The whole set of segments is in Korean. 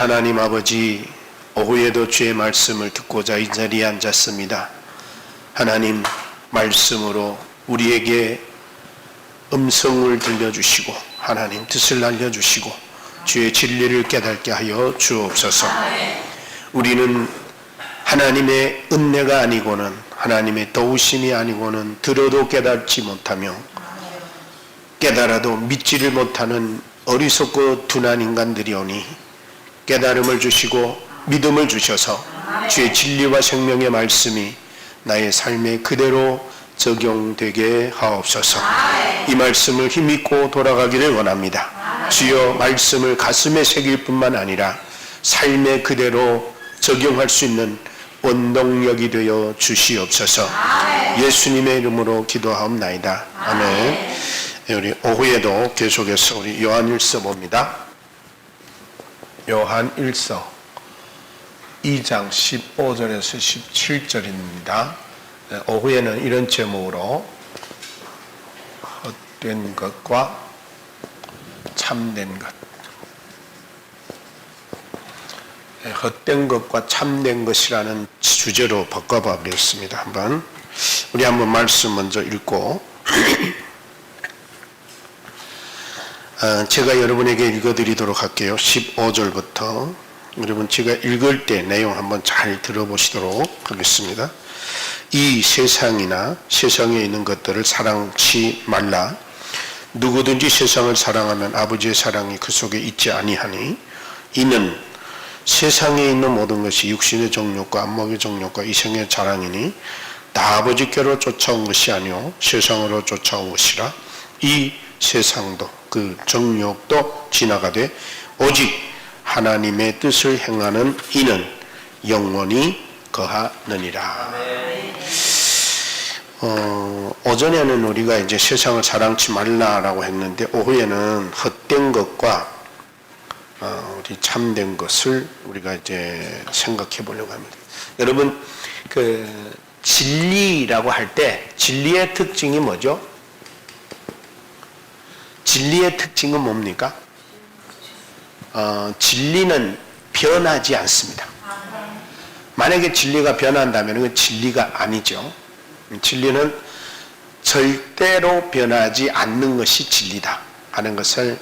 하나님 아버지, 오후에도 주의 말씀을 듣고자 이 자리에 앉았습니다. 하나님 말씀으로 우리에게 음성을 들려주시고 하나님 뜻을 알려주시고 주의 진리를 깨닫게 하여 주옵소서. 우리는 하나님의 은혜가 아니고는 하나님의 도우심이 아니고는 들어도 깨닫지 못하며 깨달아도 믿지를 못하는 어리석고 둔한 인간들이오니 깨달음을 주시고 믿음을 주셔서 주의 진리와 생명의 말씀이 나의 삶에 그대로 적용되게 하옵소서. 이 말씀을 힘입고 돌아가기를 원합니다. 주여 말씀을 가슴에 새길 뿐만 아니라 삶에 그대로 적용할 수 있는 원동력이 되어 주시옵소서. 예수님의 이름으로 기도하옵나이다. 아멘. 우리 오후에도 계속해서 우리 요한일서 봅니다. 요한일서 2장 15절에서 17절입니다. 오후에는 이런 제목으로 헛된 것과 참된 것, 헛된 것과 참된 것이라는 주제로 바꿔보겠습니다. 우리 한번 말씀 먼저 읽고 제가 여러분에게 읽어드리도록 할게요. 15절부터 여러분 제가 읽을 때 내용 한번 잘 들어보시도록 하겠습니다. 이 세상이나 세상에 있는 것들을 사랑치 말라. 누구든지 세상을 사랑하면 아버지의 사랑이 그 속에 있지 아니하니 이는 세상에 있는 모든 것이 육신의 정욕과 안목의 정욕과 이생의 자랑이니 다 아버지께로 쫓아온 것이 아니오 세상으로 쫓아온 것이라. 이 세상도 그 정욕도 지나가되 오직 하나님의 뜻을 행하는 이는 영원히 거하느니라. 오전에는 우리가 이제 세상을 사랑치 말라라고 했는데 오후에는 헛된 것과 우리 참된 것을 우리가 이제 생각해 보려고 합니다. 여러분, 그 진리라고 할 때 진리의 특징이 뭐죠? 진리의 특징은 뭡니까? 진리는 변하지 않습니다. 만약에 진리가 변한다면 그건 진리가 아니죠. 진리는 절대로 변하지 않는 것이 진리다 하는 것을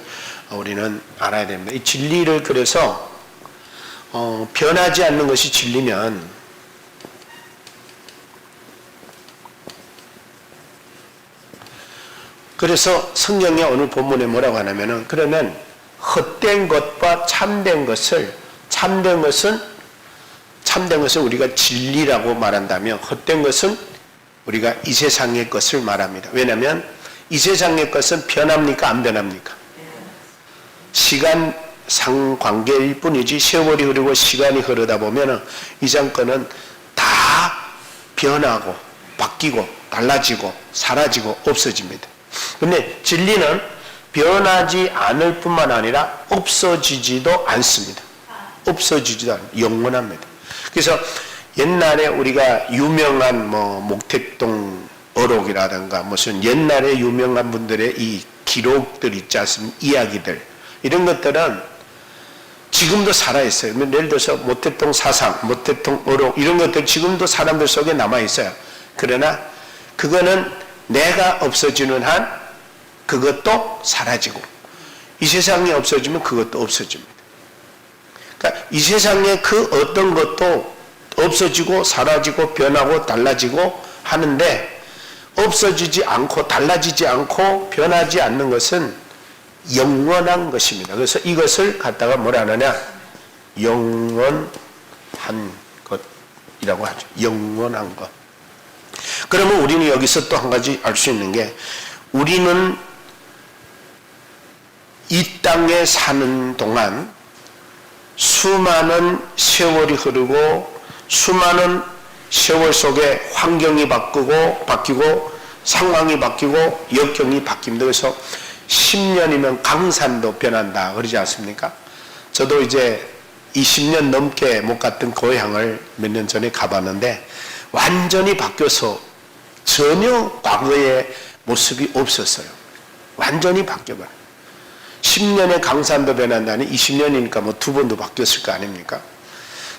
우리는 알아야 됩니다. 이 진리를 그래서 변하지 않는 것이 진리면 그래서 성경의 오늘 본문에 뭐라고 하냐면은 그러면 헛된 것과 참된 것을 참된 것은 우리가 진리라고 말한다면 헛된 것은 우리가 이 세상의 것을 말합니다. 왜냐하면 이 세상의 것은 변합니까? 안 변합니까? 시간상 관계일 뿐이지 세월이 흐르고 시간이 흐르다 보면 이 세상 거는 다 변하고 바뀌고 달라지고 사라지고 없어집니다. 그런데 진리는 변하지 않을 뿐만 아니라 없어지지도 않습니다. 없어지지도 않습니다. 영원합니다. 그래서 옛날에 우리가 유명한 목택동 어록이라든가 무슨 옛날에 유명한 분들의 이 기록들 있지 않습니까? 이야기들 이런 것들은 지금도 살아있어요. 예를 들어서 모택동 사상, 모택동 어록 이런 것들 지금도 사람들 속에 남아있어요. 그러나 그거는 내가 없어지는 한 그것도 사라지고 이 세상이 없어지면 그것도 없어집니다. 그러니까 이 세상에 그 어떤 것도 없어지고 사라지고 변하고 달라지고 하는데 없어지지 않고 달라지지 않고 변하지 않는 것은 영원한 것입니다. 그래서 이것을 갖다가 뭐라 하느냐? 영원한 것이라고 하죠. 영원한 것. 그러면 우리는 여기서 또 한 가지 알 수 있는 게 우리는 이 땅에 사는 동안 수많은 세월이 흐르고 수많은 세월 속에 환경이 바뀌고 상황이 바뀌고 역경이 바뀝니다. 그래서 10년이면 강산도 변한다 그러지 않습니까? 저도 이제 20년 넘게 못 갔던 고향을 몇 년 전에 가봤는데 완전히 바뀌어서 전혀 과거의 모습이 없었어요. 완전히 바뀌어버려요. 10년에 강산도 변한다니 20년이니까 뭐 2번도 바뀌었을 거 아닙니까?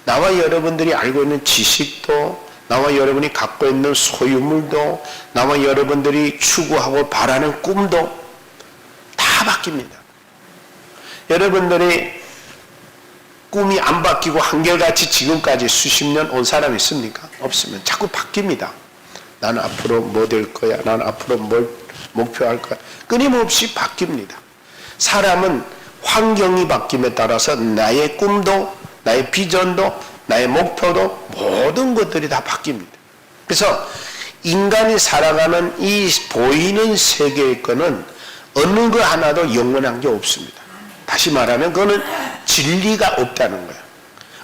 나와 여러분들이 알고 있는 지식도, 나와 여러분이 갖고 있는 소유물도, 나와 여러분들이 추구하고 바라는 꿈도 다 바뀝니다. 여러분들이 꿈이 안 바뀌고 한결같이 지금까지 수십 년 온 사람이 있습니까? 없으면 자꾸 바뀝니다. 나는 앞으로 뭐 될 거야? 나는 앞으로 뭘 목표할 거야? 끊임없이 바뀝니다. 사람은 환경이 바뀜에 따라서 나의 꿈도, 나의 비전도, 나의 목표도 모든 것들이 다 바뀝니다. 그래서 인간이 살아가는 이 보이는 세계의 거는 어느 거 하나도 영원한 게 없습니다. 다시 말하면 그거는 진리가 없다는 거예요.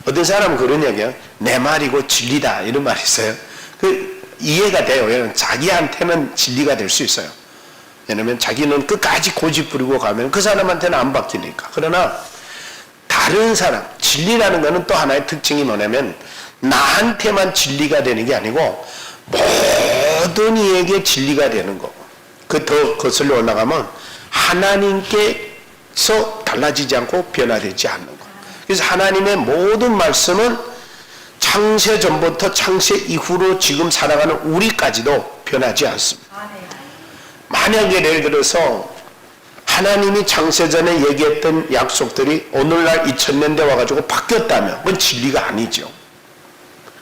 어떤 사람은 그런 얘기예요. 내 말이고 진리다 이런 말이 있어요. 그 이해가 돼요. 왜냐하면 자기한테는 진리가 될 수 있어요. 왜냐하면 자기는 끝까지 고집 부리고 가면 그 사람한테는 안 바뀌니까. 그러나 다른 사람, 진리라는 것은 또 하나의 특징이 뭐냐면 나한테만 진리가 되는 게 아니고 모든 이에게 진리가 되는 거고, 그 더 거슬러 올라가면 하나님께서 달라지지 않고 변화되지 않는 거. 그래서 하나님의 모든 말씀은 창세 전부터 창세 이후로 지금 살아가는 우리까지도 변하지 않습니다. 만약에 예를 들어서 하나님이 창세전에 얘기했던 약속들이 오늘날 2000년대 와가지고 바뀌었다면 그건 진리가 아니죠.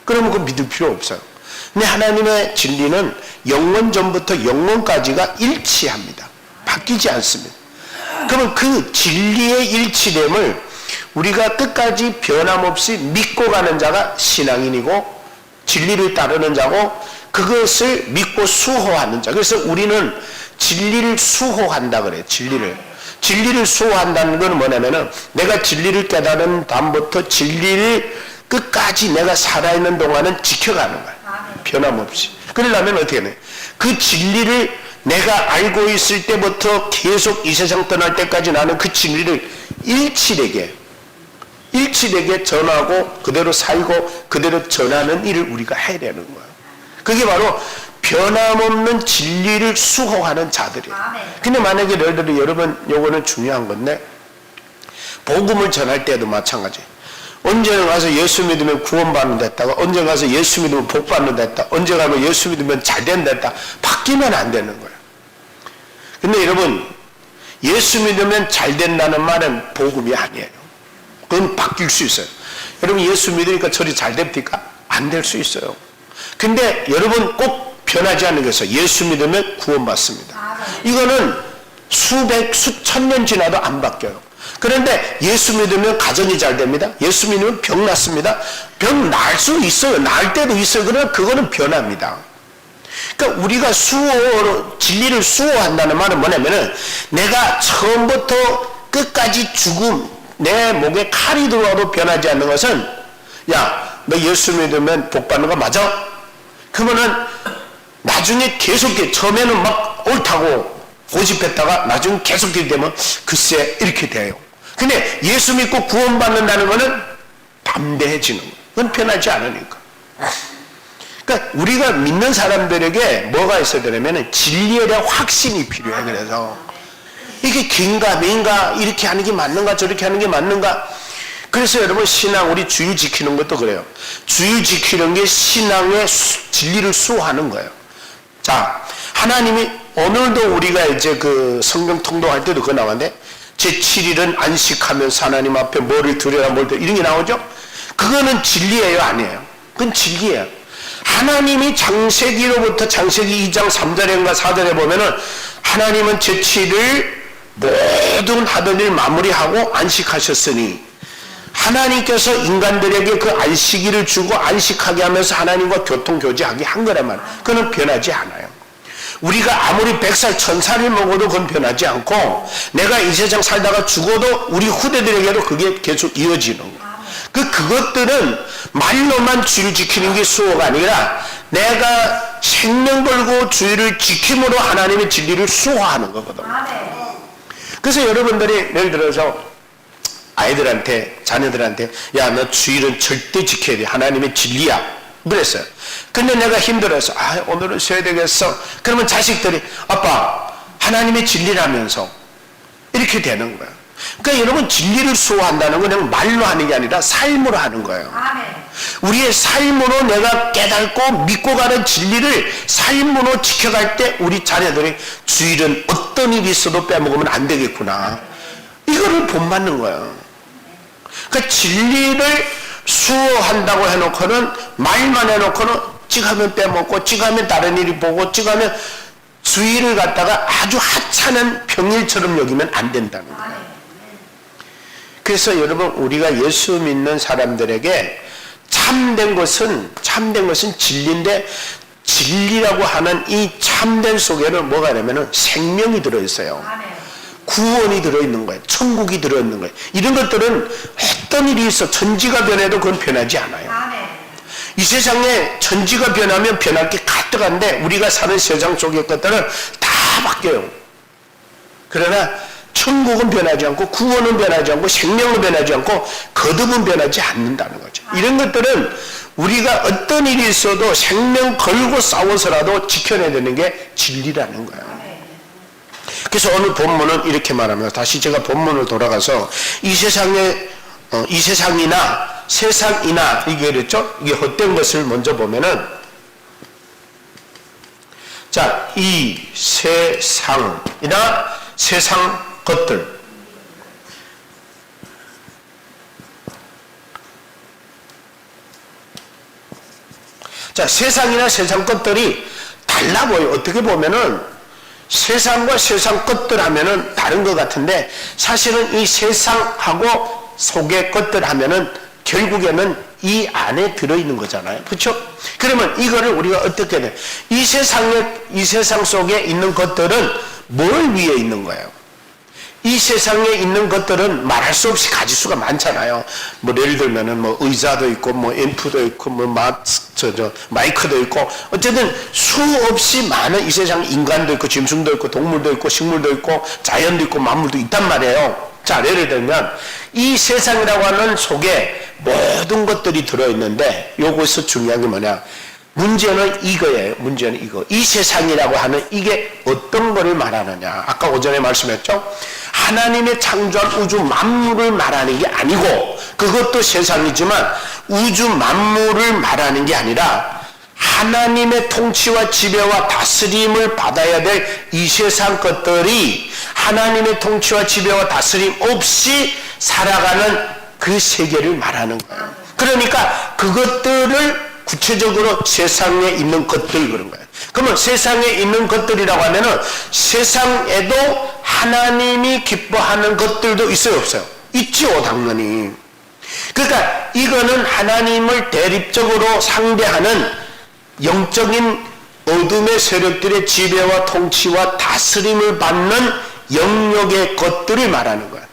그러면 그거 믿을 필요 없어요. 근데 하나님의 진리는 영원 전부터 영원까지가 일치합니다. 바뀌지 않습니다. 그러면 그 진리의 일치됨을 우리가 끝까지 변함없이 믿고 가는 자가 신앙인이고, 진리를 따르는 자고, 그것을 믿고 수호하는 자. 그래서 우리는 진리를 수호한다 그래요. 진리를 수호한다는 건 뭐냐면은 내가 진리를 깨달은 다음부터 진리를 끝까지 내가 살아있는 동안은 지켜가는 거예요. 변함없이. 그러려면 어떻게 해야 돼? 그 진리를 내가 알고 있을 때부터 계속 이 세상 떠날 때까지 나는 그 진리를 일치되게 전하고 그대로 살고 그대로 전하는 일을 우리가 해야 되는 거예요. 그게 바로 변함없는 진리를 수호하는 자들이에요. 근데 만약에 예를 들어 여러분, 요거는 중요한 건데, 복음을 전할 때도 마찬가지. 언제 가서 예수 믿으면 구원받는 데 했다가, 언제 가서 예수 믿으면 복받는 데 했다, 언제 가면 예수 믿으면 잘된 데 했다. 바뀌면 안 되는 거예요. 근데 여러분, 예수 믿으면 잘 된다는 말은 복음이 아니에요. 그건 바뀔 수 있어요. 여러분, 예수 믿으니까 저리 잘 됩니까? 안 될 수 있어요. 근데 여러분 꼭 변하지 않는 것은 예수 믿으면 구원받습니다. 이거는 수천 년 지나도 안 바뀌어요. 그런데 예수 믿으면 가정이 잘 됩니다. 예수 믿으면 병 낫습니다. 병 날 수 있어요. 날 때도 있어요. 그러나 그거는 변합니다. 그러니까 우리가 진리를 수호한다는 말은 뭐냐면은 내가 처음부터 끝까지 죽음, 내 목에 칼이 들어와도 변하지 않는 것은, 야, 너 예수 믿으면 복 받는 거 맞아? 그러면은 나중에 계속 처음에는 막 옳다고 고집했다가 나중에 계속 되면 글쎄 이렇게 돼요. 근데 예수 믿고 구원받는다는 거는 담대해지는 거예요. 그건 변하지 않으니까. 그러니까 우리가 믿는 사람들에게 뭐가 있어야 되냐면 진리에 대한 확신이 필요해. 그래서 이게 긴가 민가, 이렇게 하는 게 맞는가 저렇게 하는 게 맞는가. 그래서 여러분, 신앙, 우리 주일 지키는 것도 그래요. 주일 지키는 게 신앙의 진리를 수호하는 거예요. 자, 하나님이 오늘도 우리가 이제 그 성경 통독할 때도 그거 나왔는데, 제7일은 안식하면서 하나님 앞에 뭐를 드려라 뭘 드려라 이런 게 나오죠. 그거는 진리예요, 아니에요? 그건 진리예요. 하나님이 창세기로부터 창세기 2장 3절인가 4절에 보면은 하나님은 제7일 모든 하던 일 마무리하고 안식하셨으니, 하나님께서 인간들에게 그 안식일을 주고 안식하게 하면서 하나님과 교통교제하게 한 거란 말이에요. 그건 변하지 않아요. 우리가 아무리 100살 1000살을 먹어도 그건 변하지 않고, 내가 이 세상 살다가 죽어도 우리 후대들에게도 그게 계속 이어지는 거예요. 그것들은 말로만 주의를 지키는 게 수호가 아니라 내가 생명 걸고 주의를 지킴으로 하나님의 진리를 수호하는 거거든. 그래서 여러분들이 예를 들어서 아이들한테, 자녀들한테, 야, 너 주일은 절대 지켜야 돼. 하나님의 진리야. 그랬어요. 근데 내가 힘들어서, 오늘은 쉬어야 되겠어. 그러면 자식들이, 아빠, 하나님의 진리라면서 이렇게 되는 거예요. 그러니까 여러분 진리를 수호한다는 건 그냥 말로 하는 게 아니라 삶으로 하는 거예요. 우리의 삶으로 내가 깨닫고 믿고 가는 진리를 삶으로 지켜갈 때 우리 자녀들이 주일은 어떤 일이 있어도 빼먹으면 안 되겠구나. 이거를 본받는 거예요. 그러니까 진리를 수호한다고 해놓고는 말만 해놓고는 찍하면 빼먹고 찍하면 다른 일이 보고 찍하면 주일을 갖다가 아주 하찮은 평일처럼 여기면 안 된다는 거예요. 그래서 여러분 우리가 예수 믿는 사람들에게 참된 것은 진리인데 진리라고 하는 이 참된 속에는 뭐가 되면은 생명이 들어있어요. 구원이 들어있는 거예요. 천국이 들어있는 거예요. 이런 것들은 어떤 일이 있어 천지가 변해도 그건 변하지 않아요. 이 세상에 천지가 변하면 변할 게 가득한데 우리가 사는 세상 속의 것들은 다 바뀌어요. 그러나 천국은 변하지 않고 구원은 변하지 않고 생명은 변하지 않고 거듭은 변하지 않는다는 거죠. 이런 것들은 우리가 어떤 일이 있어도 생명 걸고 싸워서라도 지켜내야 되는 게 진리라는 거예요. 그래서 오늘 본문은 이렇게 말합니다. 다시 제가 본문을 돌아가서 이 세상이나 세상이나 이게 그랬죠? 이게 헛된 것을 먼저 보면은 자, 이 세상이나 세상 것들 자, 세상이나 세상 것들이 달라 보여요. 어떻게 보면은 세상과 세상 것들 하면은 다른 것 같은데 사실은 이 세상하고 속의 것들 하면은 결국에는 이 안에 들어있는 거잖아요. 그렇죠? 그러면 이거를 우리가 어떻게 돼? 이 세상 속에 있는 것들은 뭘 위해 있는 거예요? 이 세상에 있는 것들은 말할 수 없이 가지수가 많잖아요. 뭐 예를 들면은 뭐 의자도 있고 뭐 앰프도 있고 뭐 마이크도 있고 어쨌든 수없이 많은 이 세상 인간도 있고 짐승도 있고 동물도 있고 식물도 있고 자연도 있고 만물도 있단 말이에요. 자, 예를 들면 이 세상이라고 하는 속에 모든 것들이 들어있는데 요것이 중요한 게 뭐냐? 문제는 이거예요. 문제는 이거. 이 세상이라고 하는 이게 어떤 거를 말하느냐? 아까 오전에 말씀했죠? 하나님의 창조한 우주 만물을 말하는 게 아니고 그것도 세상이지만 우주 만물을 말하는 게 아니라 하나님의 통치와 지배와 다스림을 받아야 될 이 세상 것들이 하나님의 통치와 지배와 다스림 없이 살아가는 그 세계를 말하는 거예요. 그러니까 그것들을 구체적으로 세상에 있는 것들 그런 거예요. 그러면 세상에 있는 것들이라고 하면은 세상에도 하나님이 기뻐하는 것들도 있어요, 없어요? 있죠, 당연히. 그러니까 이거는 하나님을 대립적으로 상대하는 영적인 어둠의 세력들의 지배와 통치와 다스림을 받는 영역의 것들을 말하는 거예요.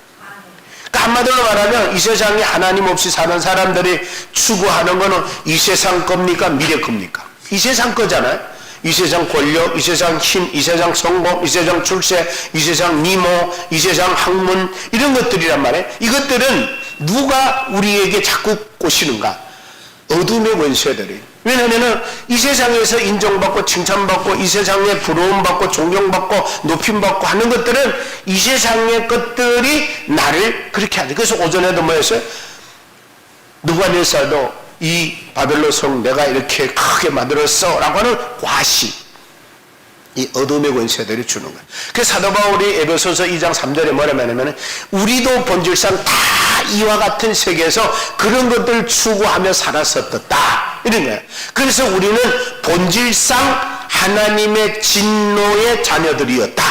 그러니까 한마디로 말하면 이 세상에 하나님 없이 사는 사람들이 추구하는 거는 이 세상 겁니까? 미래 겁니까? 이 세상 거잖아요. 이 세상 권력, 이 세상 힘, 이 세상 성공, 이 세상 출세, 이 세상 미모, 이 세상 학문 이런 것들이란 말이에요. 이것들은 누가 우리에게 자꾸 꼬시는가? 어둠의 권세들이. 왜냐하면 이 세상에서 인정받고 칭찬받고 이 세상에 부러움받고 존경받고 높임받고 하는 것들은 이 세상의 것들이 나를 그렇게 하죠. 그래서 오전에도 뭐였어요? 느부갓네살도 이 바벨론 성 내가 이렇게 크게 만들었어 라고 하는 과시, 이 어둠의 권세들이 주는 거예요. 그래서 사도 바울이 에베소서 2장 3절에 뭐라냐면 우리도 본질상 다 이와 같은 세계에서 그런 것들을 추구하며 살았었다 이런 거예요. 그래서 우리는 본질상 하나님의 진노의 자녀들이었다.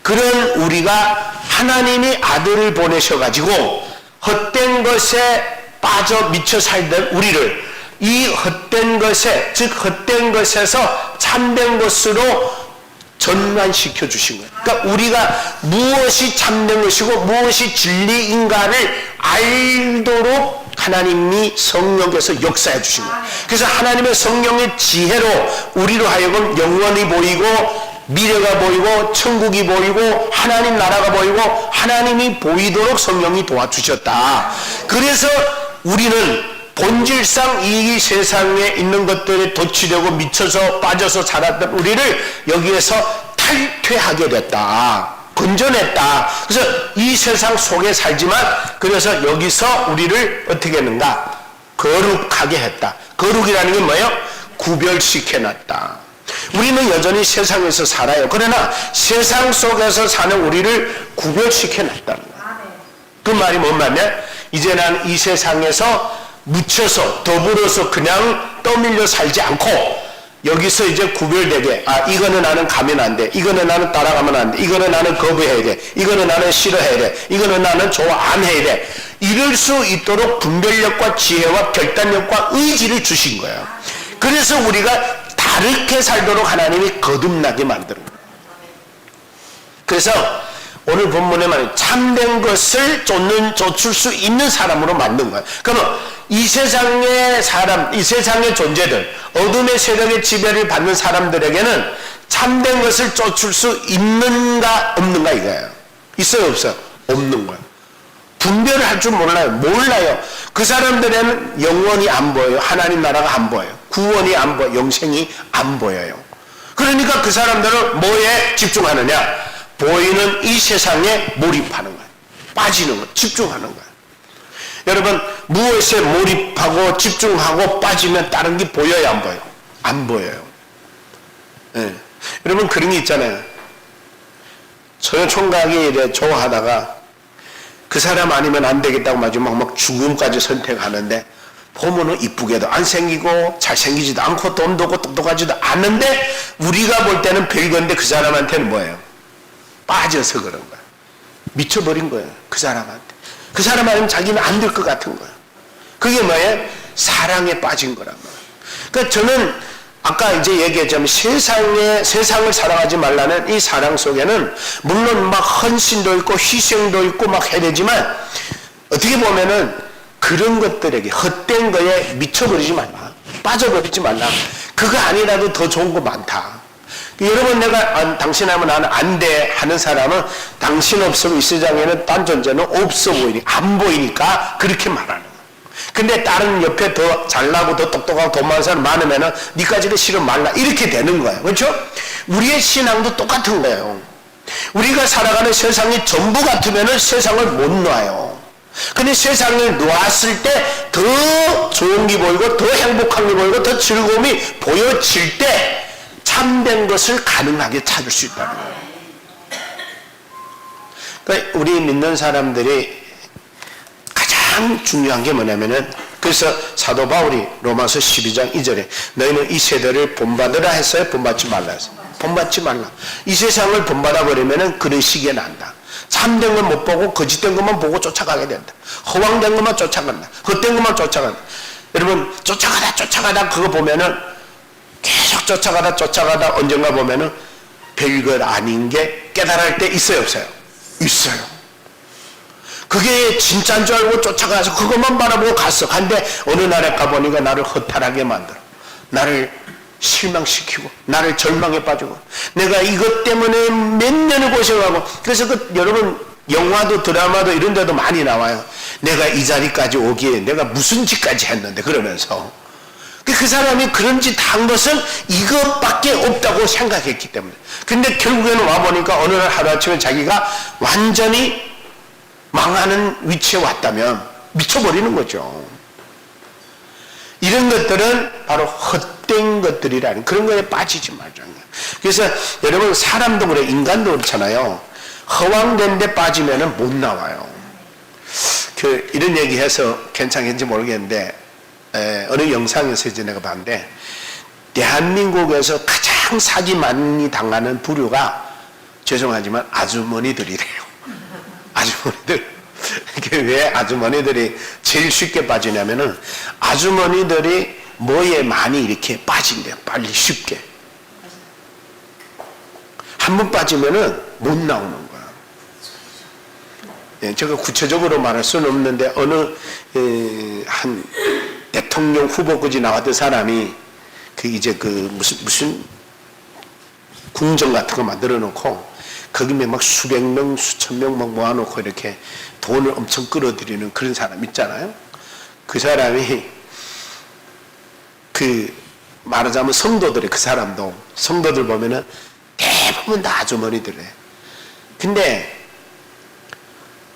그런 우리가 하나님이 아들을 보내셔가지고 헛된 것에 빠져 미쳐 살던 우리를 이 헛된 것에, 즉 헛된 것에서 참된 것으로 전환시켜 주신 거예요. 그러니까 우리가 무엇이 참된 것이고 무엇이 진리인가를 알도록 하나님이 성령께서 역사해 주신 거예요. 그래서 하나님의 성령의 지혜로 우리로 하여금 영원히 보이고 미래가 보이고 천국이 보이고 하나님 나라가 보이고 하나님이 보이도록 성령이 도와주셨다. 그래서 우리는 본질상 이 세상에 있는 것들에 도취되고 미쳐서 빠져서 자랐던 우리를 여기에서 탈퇴하게 됐다. 건져냈다. 그래서 이 세상 속에 살지만 그래서 여기서 우리를 어떻게 했는가? 거룩하게 했다. 거룩이라는 게 뭐예요? 구별시켜놨다. 우리는 여전히 세상에서 살아요. 그러나 세상 속에서 사는 우리를 구별시켜놨다는 거예요. 그 말이 뭔 말이냐? 이제 난 이 세상에서 묻혀서 더불어서 그냥 떠밀려 살지 않고 여기서 이제 구별되게, 이거는 나는 가면 안 돼. 이거는 나는 따라가면 안 돼. 이거는 나는 거부해야 돼. 이거는 나는 싫어해야 돼. 이거는 나는 좋아 안 해야 돼. 이럴 수 있도록 분별력과 지혜와 결단력과 의지를 주신 거예요. 그래서 우리가 다르게 살도록 하나님이 거듭나게 만드는 거예요. 그래서 오늘 본문에 말하는 참된 것을 쫓을 수 있는 사람으로 만든 거예요. 그러면 이 세상의 사람, 이 세상의 존재들, 어둠의 세력의 지배를 받는 사람들에게는 참된 것을 쫓을 수 있는가 없는가 이거예요. 있어요 없어요? 없는 거예요. 분별을 할 줄 몰라요. 그 사람들에는 영원히 안 보여요. 하나님 나라가 안 보여요. 구원이 안 보여요. 영생이 안 보여요. 그러니까 그 사람들은 뭐에 집중하느냐? 보이는 이 세상에 몰입하는 거예요. 빠지는 거예요. 집중하는 거예요. 여러분 무엇에 몰입하고 집중하고 빠지면 다른 게 보여요 안 보여요? 안 보여요. 네. 여러분 그런 게 있잖아요. 소년 총각이 이제 좋아하다가 그 사람 아니면 안 되겠다고 마지막 막 죽음까지 선택하는데 보면은 이쁘게도 안 생기고 잘생기지도 않고 돈도 없고 똑똑하지도 않는데 우리가 볼 때는 별건데 그 사람한테는 뭐예요? 빠져서 그런 거야. 미쳐버린 거예요. 그 사람한테. 그 사람 아니면 자기는 안 될 것 같은 거야. 그게 뭐예요? 사랑에 빠진 거란 말이에요. 그러니까 저는 아까 이제 얘기했지만 세상을 사랑하지 말라는 이 사랑 속에는 물론 막 헌신도 있고 희생도 있고 막 해야 되지만 어떻게 보면은 그런 것들에게 헛된 거에 미쳐버리지 말라. 빠져버리지 말라. 그거 아니라도 더 좋은 거 많다. 여러분 내가 당신 하면 나는 안 돼 하는 사람은 당신 없으면 이 세상에는 딴 존재는 없어 보이니까 안 보이니까 그렇게 말하는 거예요. 근데 다른 옆에 더 잘나고 더 똑똑하고 돈 많은 사람 많으면은 니까지는 싫어 말라 이렇게 되는 거예요. 그렇죠? 우리의 신앙도 똑같은 거예요. 우리가 살아가는 세상이 전부 같으면은 세상을 못 놔요. 근데 세상을 놓았을 때 더 좋은 게 보이고 더 행복한 게 보이고 더 즐거움이 보여질 때 참된 것을 가능하게 찾을 수 있다는 거예요. 그러니까 우리 믿는 사람들이 가장 중요한 게 뭐냐면은 그래서 사도 바울이 로마서 12장 2절에 너희는 이 세대를 본받으라 했어요? 본받지 말라 했어요? 본받지 말라. 이 세상을 본받아 버리면은 그러시게 난다. 참된 걸 못 보고 거짓된 것만 보고 쫓아가게 된다. 허황된 것만 쫓아간다. 헛된 것만 쫓아간다. 여러분 쫓아가다 그거 보면은 계속 쫓아가다 언젠가 보면은 별것 아닌 게 깨달을 때 있어요 없어요? 있어요. 그게 진짜인 줄 알고 쫓아가서 그것만 바라보고 갔어. 근데 어느 날에 가보니까 나를 허탈하게 만들어. 나를 실망시키고 나를 절망에 빠지고 내가 이것 때문에 몇 년을 고생하고 그래서 여러분 영화도 드라마도 이런 데도 많이 나와요. 내가 이 자리까지 오기에 내가 무슨 짓까지 했는데 그러면서 그 사람이 그런 짓 한 것은 이것밖에 없다고 생각했기 때문에. 근데 결국에는 와보니까 어느 날 하루아침에 자기가 완전히 망하는 위치에 왔다면 미쳐버리는 거죠. 이런 것들은 바로 헛된 것들이라는 그런 거에 빠지지 말자는 거예요. 그래서 여러분 사람도 그래 인간도 그렇잖아요. 허황된 데 빠지면은 못 나와요. 이런 얘기해서 괜찮은지 모르겠는데 어느 영상에서 이제 내가 봤는데 대한민국에서 가장 사기 많이 당하는 부류가 죄송하지만 아주머니들이래요. 아주머니들. 이게 왜 아주머니들이 제일 쉽게 빠지냐면은 아주머니들이 뭐에 많이 이렇게 빠진대요. 빨리 쉽게. 한 번 빠지면은 못 나오는 거야. 예, 제가 구체적으로 말할 수는 없는데 어느 한 대통령 후보까지 나왔던 사람이 이제 무슨 궁정 같은 거 만들어 놓고 거기에 막 수백 명, 수천 명 막 모아놓고 이렇게 돈을 엄청 끌어들이는 그런 사람 있잖아요. 그 사람이 말하자면 성도들이 그 사람도 성도들 보면은 대부분 다 아주머니들이에요. 근데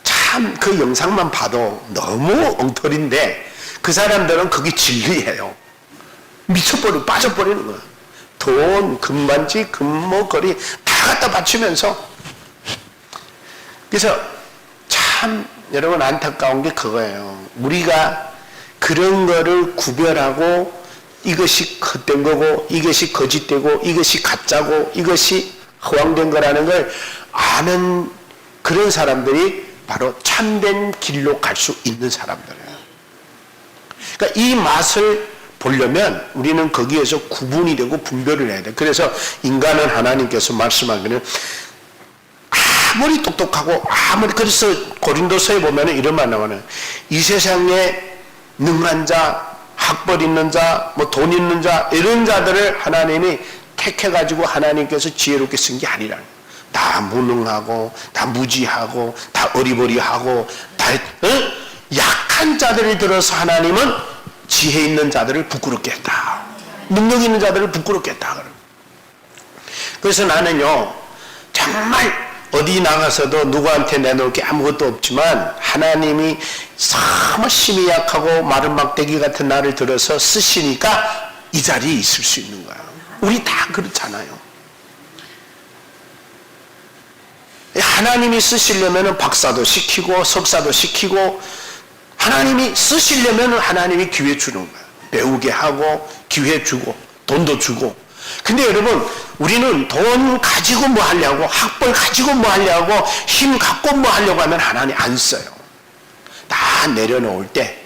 참 그 영상만 봐도 너무 엉터리인데 그 사람들은 그게 진리예요. 빠져버리는 거야. 돈, 금반지, 금목걸이 다 갖다 바치면서. 그래서 참 여러분 안타까운 게 그거예요. 우리가 그런 거를 구별하고 이것이 헛된 거고 이것이 거짓되고 이것이 가짜고 이것이 허황된 거라는 걸 아는 그런 사람들이 바로 참된 길로 갈 수 있는 사람들이에요. 그러니까 이 맛을 보려면 우리는 거기에서 구분이 되고 분별을 해야 돼. 그래서 인간은 하나님께서 말씀하기는 아무리 똑똑하고 그래서 고린도서에 보면 이런 말 나오는 이 세상에 능한 자, 학벌 있는 자, 뭐 돈 있는 자 이런 자들을 하나님이 택해가지고 하나님께서 지혜롭게 쓴 게 아니라는 거예요. 다 무능하고 다 무지하고 다 어리버리하고 다 약한 자들을 들어서 하나님은 지혜 있는 자들을 부끄럽게 했다. 능력 있는 자들을 부끄럽게 했다. 그래서 나는요 정말 어디 나가서도 누구한테 내놓을 게 아무것도 없지만 하나님이 너무 심히 약하고 마른 막대기 같은 나를 들어서 쓰시니까 이 자리에 있을 수 있는 거야. 우리 다 그렇잖아요. 하나님이 쓰시려면 박사도 시키고 석사도 시키고 하나님이 쓰시려면 하나님이 기회 주는 거야. 배우게 하고 기회 주고 돈도 주고. 근데 여러분 우리는 돈 가지고 뭐 하려고 학벌 가지고 뭐 하려고 힘 갖고 뭐 하려고 하면 하나님 안 써요. 다 내려놓을 때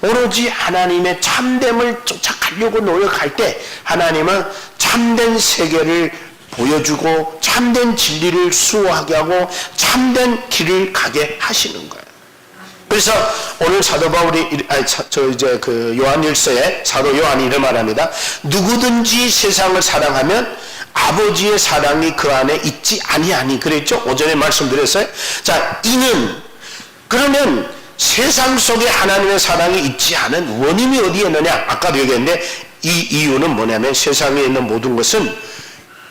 오로지 하나님의 참됨을 쫓아가려고 노력할 때 하나님은 참된 세계를 보여주고 참된 진리를 수호하게 하고 참된 길을 가게 하시는 거예요. 그래서 오늘 사도 바울이 요한일서에 사도 요한이 이런 말합니다. 누구든지 세상을 사랑하면 아버지의 사랑이 그 안에 있지 아니하니 그랬죠? 오전에 말씀드렸어요. 자, 이는 그러면 세상 속에 하나님의 사랑이 있지 않은 원인이 어디에 있느냐? 아까도 얘기했는데 이 이유는 뭐냐면 세상에 있는 모든 것은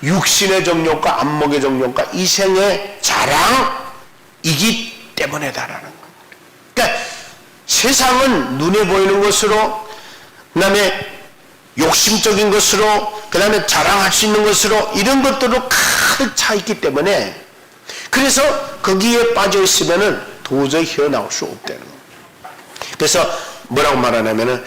육신의 정욕과 안목의 정욕과 이생의 자랑이기 때문에다라는 거예요. 그러니까 세상은 눈에 보이는 것으로 그 다음에 욕심적인 것으로 그 다음에 자랑할 수 있는 것으로 이런 것들로 가득 차 있기 때문에 그래서 거기에 빠져 있으면 도저히 헤어나올 수 없다는 거예요. 그래서 뭐라고 말하냐면은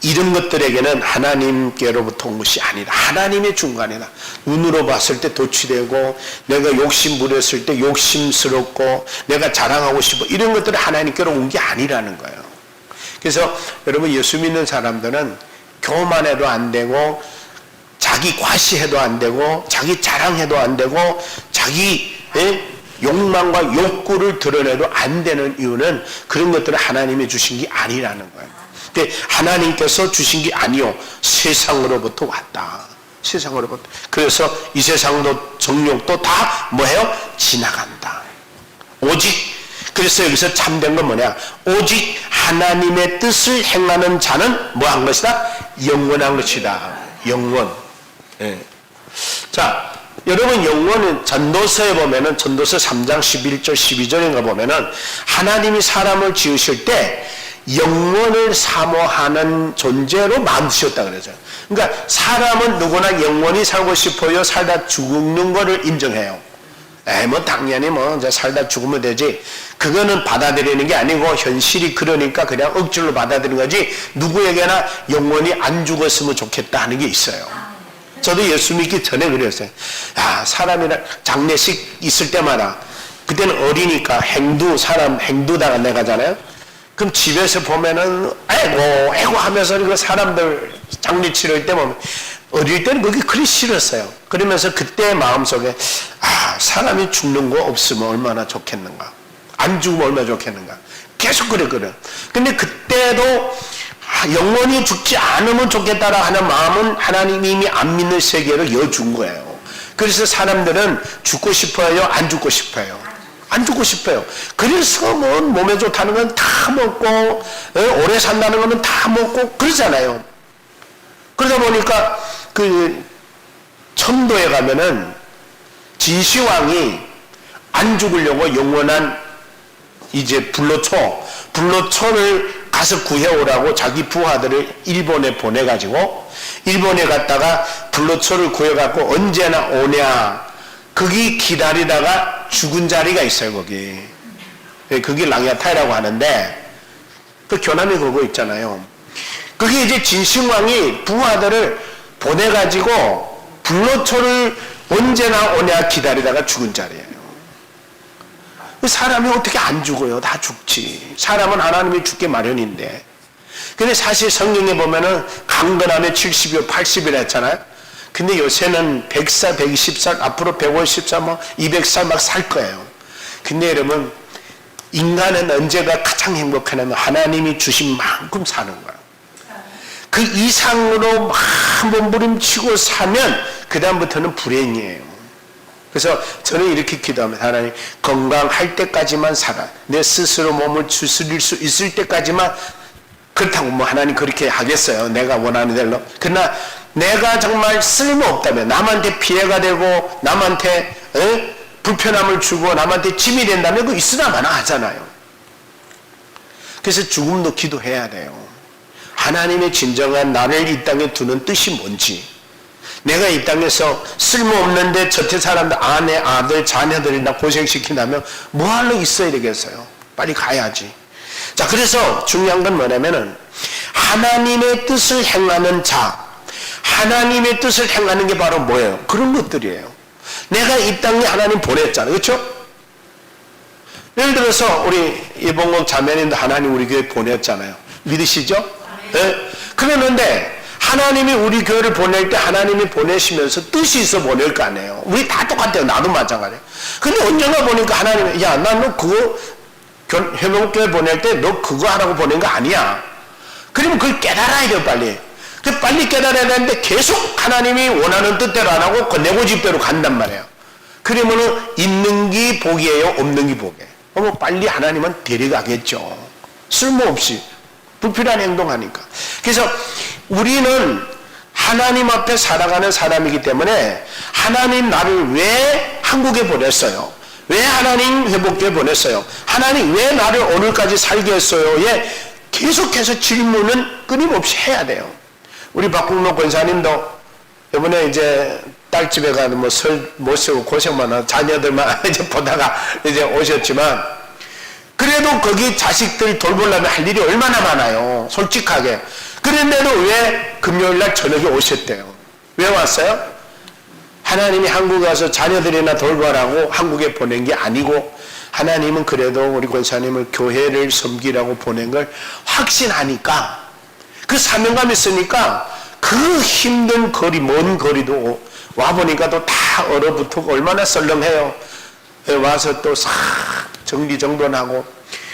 이런 것들에게는 하나님께로부터 온 것이 아니다. 하나님의 중간이다. 눈으로 봤을 때 도취되고 내가 욕심 부렸을 때 욕심스럽고 내가 자랑하고 싶어 이런 것들은 하나님께로 온 게 아니라는 거예요. 그래서 여러분 예수 믿는 사람들은 교만해도 안 되고 자기 과시해도 안 되고 자기 자랑해도 안 되고 자기 욕망과 욕구를 드러내도 안 되는 이유는 그런 것들은 하나님이 주신 게 아니라는 거예요. 하나님께서 주신 게 아니요 세상으로부터 왔다. 세상으로부터. 그래서 이 세상도 정욕도 다 뭐예요? 지나간다. 오직 그래서 여기서 참된 건 뭐냐? 오직 하나님의 뜻을 행하는 자는 뭐 한 것이다? 영원한 것이다. 영원. 예. 자, 여러분 영원은 전도서에 보면은 전도서 3장 11절 12절인가 보면은 하나님이 사람을 지으실 때 영원을 사모하는 존재로 만드셨다 그러죠. 그러니까 사람은 누구나 영원히 살고 싶어요. 살다 죽는 거를 인정해요. 뭐 당연히 뭐 이제 살다 죽으면 되지. 그거는 받아들이는 게 아니고 현실이 그러니까 그냥 억지로 받아들이는 거지. 누구에게나 영원히 안 죽었으면 좋겠다 하는 게 있어요. 저도 예수 믿기 전에 그랬어요. 사람이랑 장례식 있을 때마다 그때는 어리니까 사람 행두다가 내가잖아요. 그럼 집에서 보면은 아이고 하면서 그 사람들 장례 치를 때 보면 어릴 때는 그게 그리 싫었어요. 그러면서 그때 마음속에 사람이 죽는 거 없으면 얼마나 좋겠는가. 안 죽으면 얼마나 좋겠는가. 계속 그래. 근데 그때도 영원히 죽지 않으면 좋겠다라 하는 마음은 하나님이 이미 안 믿는 세계를 여준 거예요. 그래서 사람들은 죽고 싶어요? 안 죽고 싶어요? 안 죽고 싶어요. 그래서 뭐 몸에 좋다는 건 다 먹고 오래 산다는 거는 다 먹고 그러잖아요. 그러다 보니까 그 청도에 가면은 진시황이 안 죽으려고 영원한 이제 불로초를 가서 구해오라고 자기 부하들을 일본에 보내가지고 일본에 갔다가 불로초를 구해갖고 언제나 오냐 거기 기다리다가 죽은 자리가 있어요. 거기 그게 랑야타이라고 하는데 그 교남에 그거 있잖아요. 그게 이제 진신왕이 부하들을 보내가지고 불로초를 언제나 오냐 기다리다가 죽은 자리예요. 사람이 어떻게 안 죽어요? 다 죽지. 사람은 하나님이 죽게 마련인데. 근데 사실 성경에 보면은 강건하면 70여 80이라 했잖아요. 근데 요새는 100살 120살 앞으로 150살 뭐 200살 막 살 거예요. 근데 여러분 인간은 언제가 가장 행복하냐면 하나님이 주신 만큼 사는 거예요. 그 이상으로 막 몸부림치고 사면 그 다음부터는 불행이에요. 그래서 저는 이렇게 기도합니다. 하나님 건강할 때까지만 살아. 내 스스로 몸을 추스릴 수 있을 때까지만. 그렇다고 뭐 하나님 그렇게 하겠어요. 내가 원하는 대로. 그러나 내가 정말 쓸모없다면 남한테 피해가 되고 남한테 불편함을 주고 남한테 짐이 된다면 그거 있으나 마나 하잖아요. 그래서 죽음도 기도해야 돼요. 하나님의 진정한 나를 이 땅에 두는 뜻이 뭔지, 내가 이 땅에서 쓸모없는데 저태 사람들 아내 아들 자녀들이나 고생시킨다면 뭐하러 있어야 되겠어요. 빨리 가야지. 자, 그래서 중요한 건 뭐냐면은 하나님의 뜻을 행하는 자, 하나님의 뜻을 행하는 게 바로 뭐예요? 그런 것들이에요. 내가 이 땅에 하나님 보냈잖아요. 그렇죠? 예를 들어서 우리 이봉국 자매님도 하나님 우리 교회 보냈잖아요. 믿으시죠? 네? 그러는데 하나님이 우리 교회를 보낼 때 하나님이 보내시면서 뜻이 있어 보낼 거 아니에요. 우리 다 똑같아요. 나도 마찬가지예요. 근데 언젠가 보니까 하나님이 야, 나 너 그거 회복교회 보낼 때 너 그거 하라고 보낸 거 아니야. 그러면 그걸 깨달아야 돼요. 빨리 깨달아야 되는데 계속 하나님이 원하는 뜻대로 안 하고 내고집대로 간단 말이에요. 그러면은 있는 게 복이에요? 없는 게 복이에요? 그럼 빨리 하나님은 데려가겠죠. 쓸모없이 불필요한 행동하니까. 그래서 우리는 하나님 앞에 살아가는 사람이기 때문에 하나님 나를 왜 한국에 보냈어요? 왜 하나님 회복교회 보냈어요? 하나님 왜 나를 오늘까지 살게 했어요? 예, 계속해서 질문은 끊임없이 해야 돼요. 우리 박국록 권사님도 이번에 이제 딸집에 가는 뭐 설 못 세우고 고생만 하고 자녀들만 이제 보다가 이제 오셨지만 그래도 거기 자식들 돌보려면 할 일이 얼마나 많아요. 솔직하게. 그런데도 왜 금요일날 저녁에 오셨대요? 왜 왔어요? 하나님이 한국에 와서 자녀들이나 돌보라고 한국에 보낸 게 아니고 하나님은 그래도 우리 권사님을 교회를 섬기라고 보낸 걸 확신하니까 그 사명감이 있으니까 그 힘든 거리, 먼 거리도 와보니까 또 다 얼어붙고 얼마나 썰렁해요. 와서 또 싹 정리정돈하고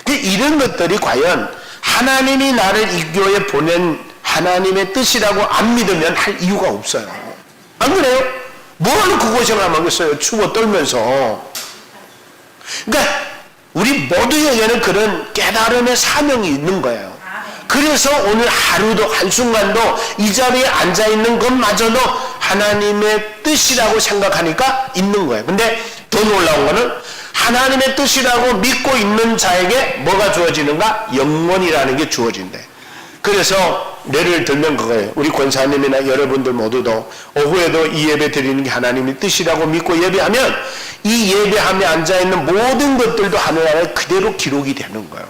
이런 것들이 과연 하나님이 나를 이 교회에 보낸 하나님의 뜻이라고 안 믿으면 할 이유가 없어요. 안 그래요? 뭐하러 그 고생을 하겠어요? 추워 떨면서. 그러니까 우리 모두에게는 그런 깨달음의 사명이 있는 거예요. 그래서 오늘 하루도 한순간도 이 자리에 앉아있는 것마저도 하나님의 뜻이라고 생각하니까 있는 거예요. 근데 더 놀라운 거는 하나님의 뜻이라고 믿고 있는 자에게 뭐가 주어지는가? 영원이라는 게 주어진대. 그래서 예를 들면 그거예요. 우리 권사님이나 여러분들 모두도 오후에도 이 예배 드리는 게 하나님의 뜻이라고 믿고 예배하면 이 예배함에 앉아있는 모든 것들도 하늘나라에 그대로 기록이 되는 거예요.